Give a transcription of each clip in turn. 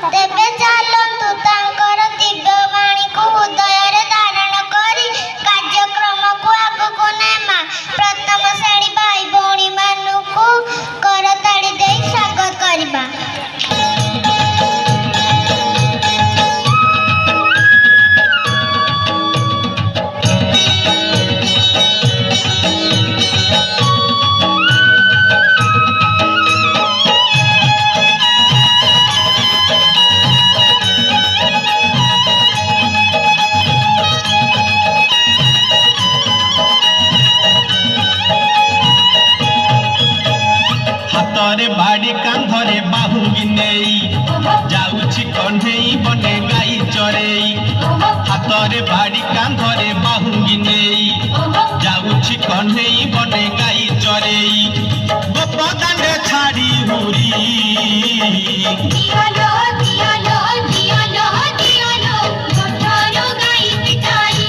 तेबे चालंतु तांकर दिव्य वाणी को हृदय धारण करी कार्यक्रम को आगको नेमा प्रथम श्रेणी भाई भौणी मानकु करताड़ी दे स्वागत करबा। हाथरे बाड़ी कांधरे बाहुंगी नेई जाउछि कन्हेई बने गाई चरेई। हाथरे बाड़ी कांधरे बाहुंगी नेई जाउछि कन्हेई बने गाई चरेई। गोप दांडे छाड़ी हुरी दियालो दियालो दियालो दियालो गोठारो गाई पिटाई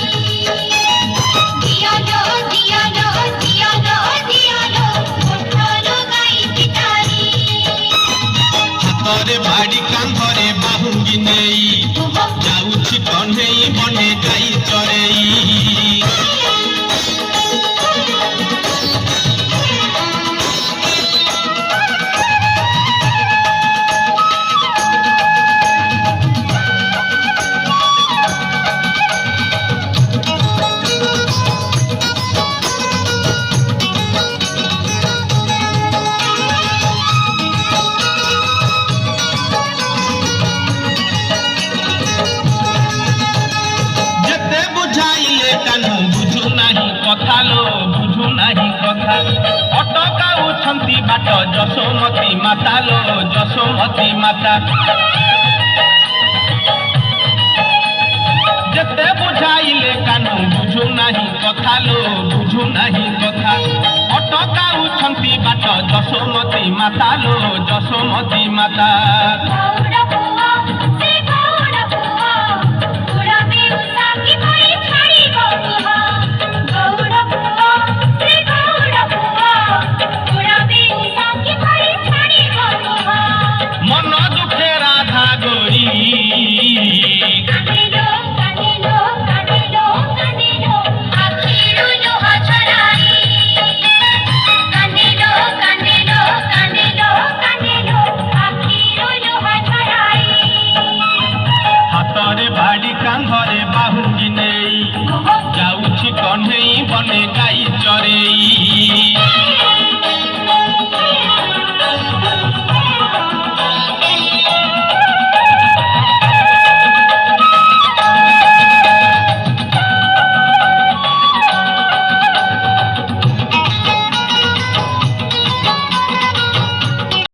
दियालो दियालो दियालो दियालो गोठारो गाई पिटाई। हाथरे बाड़ी कांधरे बाहुंगी नेई जाउछि कन्हेई बने गाई चरेई। बुझु नाही कथा लो बुझु नाही कथा अटकाउछंती बाट जसोमती माता लो जसोमती माता। जेते बुझाइले कानू बुझु नाही कथा लो बुझु नाही कथा अटकाउछंती बाट जसोमती माता लो जसोमती माता।